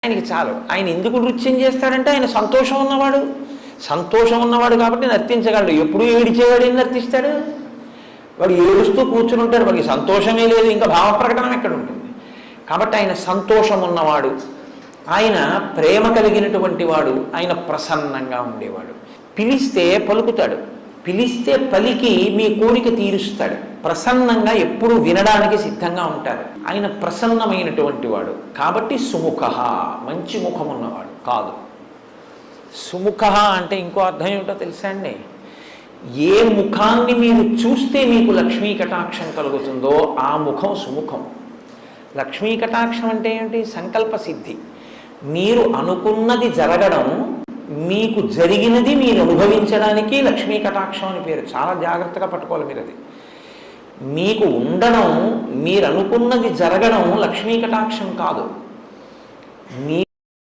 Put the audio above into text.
ఆయనకి చాలు. ఆయన ఎందుకు నృత్యం చేస్తాడంటే ఆయన సంతోషం ఉన్నవాడు కాబట్టి నర్తించగలడు. ఎప్పుడూ ఏడిచేవాడు ఏం నర్తిస్తాడు? వాడు ఏడుస్తూ కూర్చుని ఉంటాడు, వాడికి సంతోషమే లేదు, ఇంకా భావప్రకటన ఎక్కడ ఉంటుంది? కాబట్టి ఆయన సంతోషం ఉన్నవాడు, ఆయన ప్రేమ కలిగినటువంటి వాడు, ఆయన ప్రసన్నంగా ఉండేవాడు. పిలిస్తే పలుకుతాడు, పిలిస్తే పలికి మీ కోరిక తీరుస్తాడు. ప్రసన్నంగా ఎప్పుడు వినడానికి సిద్ధంగా ఉంటారు. ఆయన ప్రసన్నమైనటువంటి వాడు కాబట్టి సుముఖ, మంచి ముఖం ఉన్నవాడు కాదు. సుముఖ అంటే ఇంకో అర్థం ఏమిటో తెలుసా అండి? ఏ ముఖాన్ని మీరు చూస్తే మీకు లక్ష్మీ కటాక్షం కలుగుతుందో ఆ ముఖం సుముఖం. లక్ష్మీ కటాక్షం అంటే ఏంటి? సంకల్ప సిద్ధి. మీరు అనుకున్నది జరగడం, మీకు జరిగినది మీరు అనుభవించడానికి లక్ష్మీ కటాక్షం అని పేరు. చాలా జాగ్రత్తగా పట్టుకోవాలి మీరు. అది మీకు ఉండడం, మీరు అనుకున్నది జరగడం లక్ష్మీ కటాక్షం కాదు. మీ